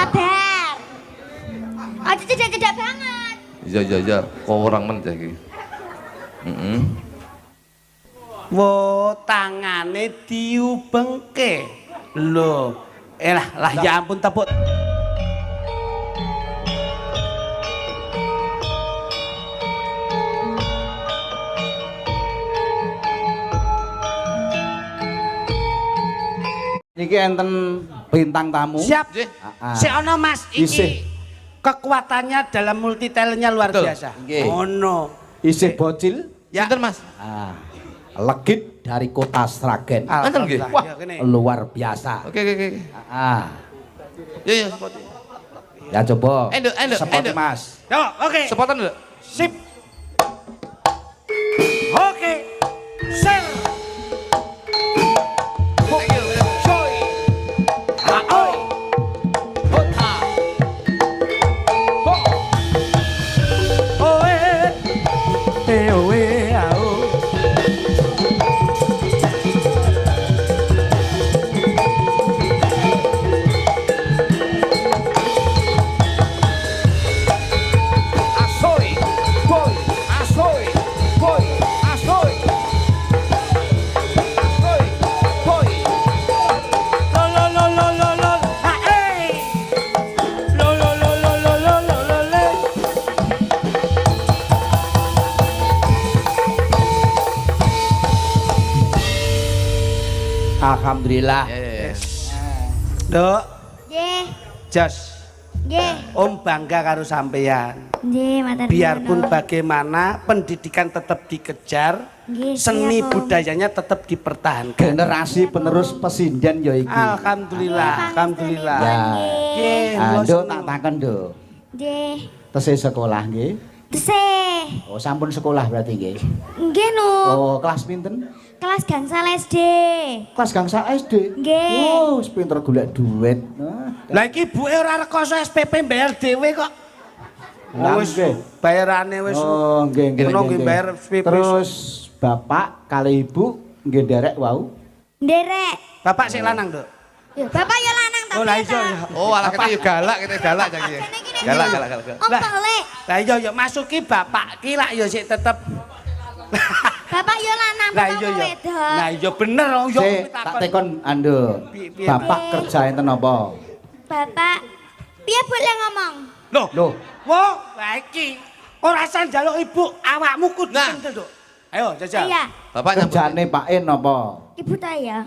Sabar. Aja cedak-cedak banget. Iya. Kok orang men iki. Wo tangane diubengke. Lho, lah ya ampun tepuk. Niki enten bintang tamu. Siap. Si ono Mas Isih. iki kekuatannya dalam multi talentnya luar Betul. biasa. Nggih. Ono. Isih bocil. Ya. Sinten Mas? Legit dari kota Sragen. Enten nggih. Wah, Luar biasa. Oke. Ya. Ya coba. Enduk. Seperti Mas. Yo, oke. Sepotan dulu. Sip. Oke. Sir. Thank you. Soy. Aoi. Hota. Ho. Oe. Oe ao. Asoy. Boy. Asoy. Boy. Asoy. Asoy. Boy. Lo. Ah, eh. Lo. Le. Alhamdulillah. Ya. Dok, Nggih. Jos. Nggih. Om bangga karo sampeyan. Nggih, matur nuwun. Biarpun bagaimana pendidikan tetap dikejar, Nggih, seni siap, Om. budayanya tetap dipertahankan. Generasi penerus pesinden ya iki. Alhamdulillah, Nggih, alhamdulillah. Ya. Nggih, Ando Bos. tak takon do. Nggih. Tesih sekolah nggih. Tesih. Oh sampun sekolah berarti nggih. Nggih, Nu. Oh kelas pinten? Kelas gangsal SD. Kelas gangsal SD. Nggih. Oh, wis pinter golek duit. Lah iki buke ora rekoso SPP bayar dhewe kok. Lah, Wis nggih. bayarane wis. Oh, nggih. Ono nggih bayar SPP. Terus bapak kali ibu nggih nderek wau. Nderek. Bapak sik lanang, Dok. Ya, bapak ya lanang tapi. Oh, lah iya ya. Oh, alah kita yuk galak jangan ya. Galak. Om Pelek. Lah iya ya masuki bapak ki lak ya sik tetep. Bapak ya lanang Lah bapak iya ya. wedok. Lah iya bener yo Sik, tak tekon Ando. Piye, Bapak kerja enten apa? Bapak piye boleh ngomong? Loh, Wah, lah iki ora usah njaluk ibu, awakmu kudu Nah. kentul, Dok. Ayo jajal. Iya, Bapak nyambut. kerjane Pak En apa? Ibu saya.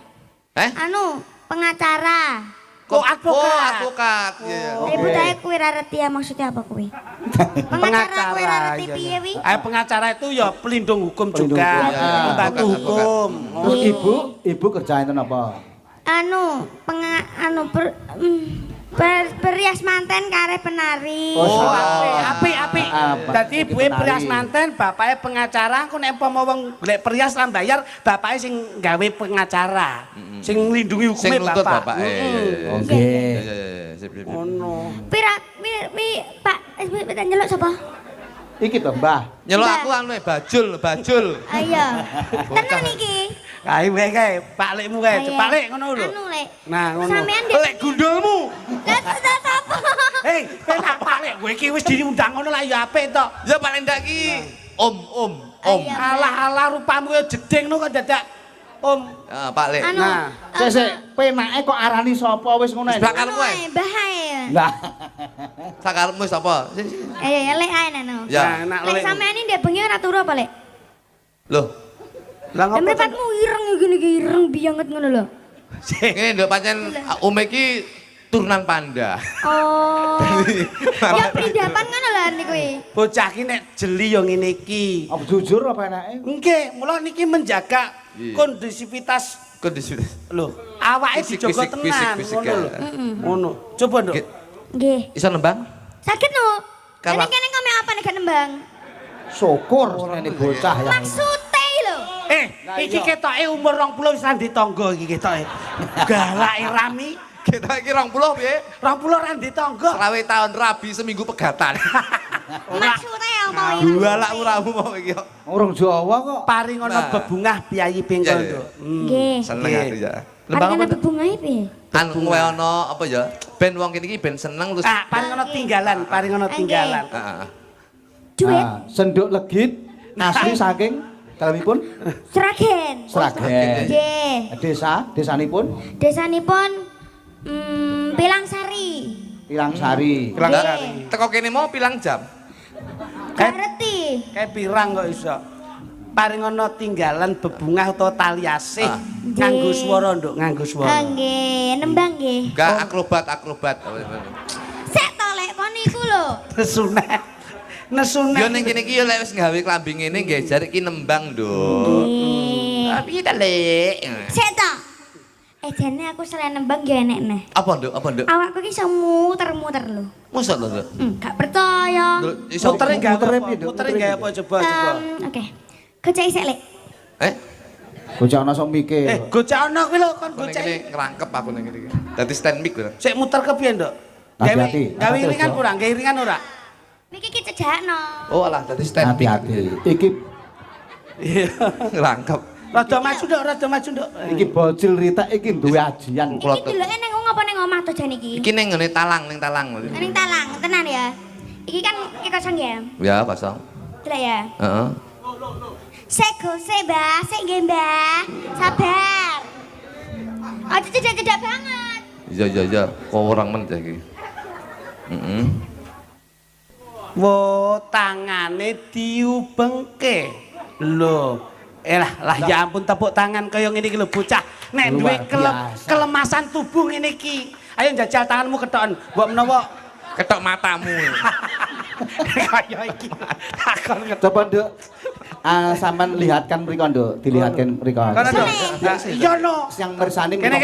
Eh? Anu, pengacara. Kok advokat? Oh, advokat. Iya. Ibu saya kuwi ra ngerti ya maksudnya apa kuwi? Pengacara kuwi ra ngerti iya, piye iya. wi? Pengacara itu ya pelindung hukum Pelindung juga, hukum. Ya, membantu advokat, hukum. Terus Iya. ibu kerja enten apa? Anu, berias manten kare penari. Oh, Oh, salah. apik. Apa? Dadi Iki ibuke penari. perias manten, bapake pengacara, engko nek umpama wong golek perias lan bayar, bapake sing gawe pengacara. Sing nglindungi Sing hukume nuntut bapak. bapak. Oke. Iya. Sip. Ono. Pira Pak, tak nyeluk sapa? Iki to, Mbah. Nyelok Mbak. aku anu bajul. Ayo. Tenan iki. Kae wae kae, Pak Lekmu kae, Ayo. Pak Lek ngono lho. Anu, Lek. Nah, ngono. Sampean Dek. Lek gundulmu. Lah terus sapa? Hei, penak Pak Lek, kowe iki wis diundang ngono lah ya apik to. Ya paling ndak ki. Om. Ayo. Alah rupamu ya jeding no kok dadak Om. Ah, Pak Lek. Anu. Nah, Sik, penake kok arani sapa wis ngono. Sakarmu ae. Bahaya. Lah. Sakarmu sapa? Ya Lek ae nano. Ya. nak Lek sampean ini ndek bengi ora turu apa, Lek? Loh, Lah Lah ngopo? mripatmu ireng gini iki ireng bianget ngono lho. ini ndok pancen Om iki turunan panda. Oh. Ya pindahan ngono lho niku kuwi. Bocah ki nek jeli yo ngene iki. Apa jujur apa enake? Nggih, mula niki menjaga Iya. kondisivitas Kondisi. lho, awake Fisik, dijogo fisik, tenan fisik, ngono lho. ya. Ngono. Coba, Nduk. Nggih. Nggih. Iso nembang? Sakit no. Kalau- Kene kene apa nek gak nembang? Syukur ini bocah ya. Maksude lho. Iki ketoke umur 20 wis randi tangga iki ketoke. Galake rami, Kita iki 20 piye? 20 randi tangga. Selawe tahun rabi seminggu pegatan. Maksude apa iki? Dua lak uramu mau iki kok. Orang Jawa kok. Paring ana Nah. bebungah piyayi pingkol, Iya, iya. Nduk. Nggih. Seneng Nggih. aku ya. Arep ana bebungahe piye? Anu kowe ana apa ya? ben wong kene iki ben seneng terus. Ah, paring ana tinggalan, paring ana tinggalan. Heeh. Duit. Ah, senduk legit asli saking kalipun Sragen. Sragen. Nggih. Desanipun Desanipun Pilangsari. Pilangsari. Pilangsari. Teko kene mau pilang jam. Gak ngerti. Kayak pirang kok iso. Paring ana tinggalan bebungah utawa tali asih Ah. nganggo swara nduk, nganggo swara. Nggih, nembang nggih. Gak akrobat. Sik to lek kon iku lho. Nesune. Nesune. Yo ning kene iki yo lek wis gawe klambi ngene nggih jare iki nembang, Nduk. Nggih. Tapi ta, Lek. Sik to. Jane aku selain nembang yo enek neh. Apa, Nduk? Apa, Nduk? Awakku iki iso muter-muter lho. Mosok lho, Nduk. Gak percaya. Nduk, iso Mutere gawe mutere apa? piye, Nduk? Mutere gawe apa coba coba. Oke. Gocek sik lek. Eh? Bocah ana sok mikir. Gocek ana kuwi lho kon Aku ning gocek. kene ngerangkep aku ning kene iki. Dadi stand mic lho. Sik muter ke piye, Nduk? Gawe Hati-hati, gawe hati-hati, ringan Nduk. ora? Gawe ringan ora? Niki ki cejakno. Oh alah dadi stand mic. Hati-hati. Iki Iya. Ngerangkep. Rada maju Nduk, rada maju Nduk. iki bocil Rita iki duwe ajian. Iki deloke nang ngapa ning omah to jan iki? Iki ning ngene talang, ning talang. Ning talang, tenan ya. Iki kan kosong ya. Ya, kosong. Delok ya. Heeh. Sego se, Mbah. Sik nggih, Mbah. Sabar. Aja cedak-cedak banget. Iya. Kok orang men iki. Heeh. Wo tangane diubengke. Lho. Lah ya ampun tepuk tangan kaya ngene iki lho bocah. Nek duwe Luar biasa. kelemasan tubuh ngene iki. Ayo njajal tanganmu ketoken. Mbok menawa Ketok matamu. kaya iki. Takon ketok. Coba Nduk. Sampean lihatkan mriko Nduk, dilihatkan mriko. Kono Nduk. Iya no. Yang mirsani Kene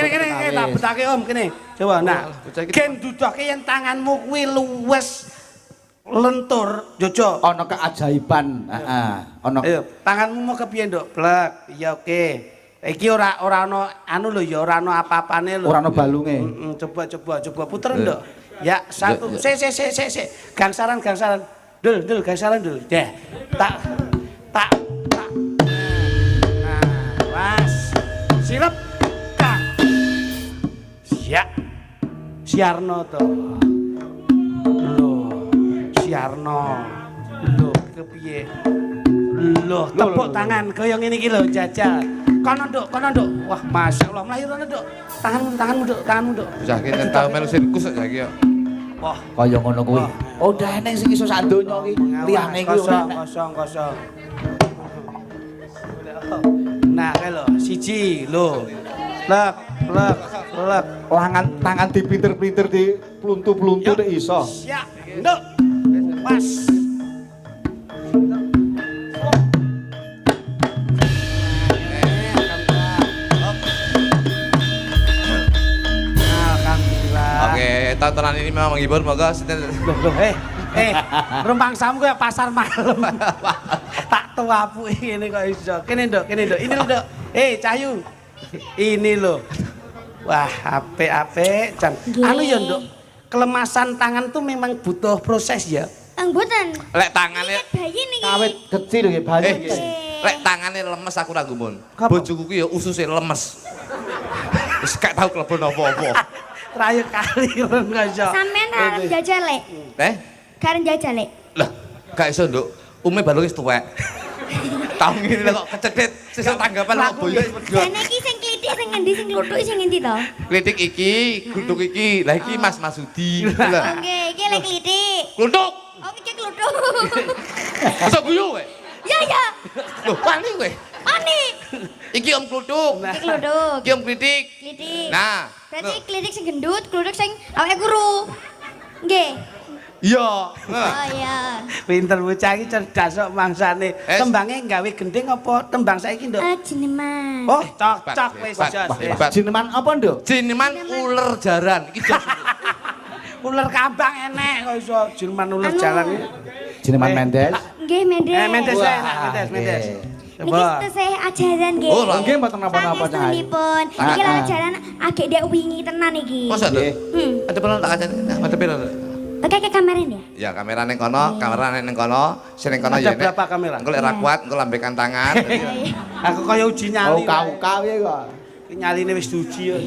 tak betake Om kene. Coba nah. bocah iki- Gen dudoke yen tanganmu kuwi luwes lentur, Jojo. ana keajaiban. Heeh. Ana Ayo, tanganmu mau kepiye, Nduk? Blek. Iya oke. Iki ora ana anu lho ya, ora ana apa-apane lho. ora ana balunge. Coba puter, Nduk. Ya, satu. Sik. Gangsaran. Dul, gangsaran dul. Deh. Tak. Nah, was. Silep. Kang. Siap. Siarno to. Siarno. Lho, kepiye? Lho, tepuk tangan kaya ngene iki lho, jajal. Kono, Nduk. Wah, masyaallah, mlayu Nduk. Tanganmu, Nduk. Bocah iki nek tau melu sirkus saiki yo. Wah, Kaya ngono kuwi. Oh, udah eneng sing iso sak donya iki. Liyane iki ora enek. kosong. Nah, kae lho, siji lho. Lek. Tangan dipinter-pinter di pluntu-pluntu nek iso. Siap, Nduk. Pas. Alhamdulillah. Oke, tontonan ini memang menghibur, moga Loh, rumpang samu kayak pasar malam. Tak tuapu ini kok iso. Kene Nduk. Ini lho, Nduk. Cahyu. Ini lho. Wah, apik, Jan. Nggih. Anu ya, Nduk. Kelemasan tangan tuh memang butuh proses ya. Mboten. lek tangane Bayi niki. Awit kecil nggih bayi. lek tangane lemes aku ra gumun. Kenapa? Bojoku ki ya ususe lemes. Wis gak tau klebon apa-apa. Rayu kali ren kok iso. Sampean arep jajal lek. Karen jajal lek. Lah, gak iso, Nduk. Ume balung wis tuwek. Tahu ngene kok kecedhit sesuk tanggapan kok boyo wis medhot. Jane iki sing klithik sing ngendi sing kluthuk sing ngendi to? Klitik iki, guduk iki. Lah iki Mas Masudi. Lah. Nggih, iki lek klithik. Kluthuk. Oh, iki kluthuk. Masa guyu kowe? Ya. Loh, wani kowe. Ani. Iki Om Kluthuk. Iki kluthuk. Iki Om Klitik. Klithik. Nah. Berarti klithik sing gendut, kluthuk sing awake guru. Nggih. Iya. Oh iya. Pinter bocah iki cerdas kok mangsane. Es. Tembange gawe gending apa tembang saiki, Nduk? Jeneman. Oh, cocok wis Hebat, jos. hebat. Jineman apa, Nduk? Jineman uler jaran. Iki jos. Ular kambang enek kok iso Jerman ular Anu. jalan iki. Jineman Mendes. Nggih, Mendes. Mendes Wah, enak, Mendes. Niki Coba. tesih ajaran nggih. Oh, lah. Nggih mboten napa-napa Cah. Pangestunipun. Iki lho ajaran agek dek wingi tenan iki. Masa, Nduk? Hmm. Ada perlu tak kacane. Nah, ada pira? Oke ke kamerin ya. Ya kamera ning kono, kamera ning kono, sing ning kono Ada ya nek. berapa kamera? Engko lek ra kuat, engko lambekan tangan. Aku kaya uji nyali. Oh, kau-kau ya kok. Nyaline wis diuji ya.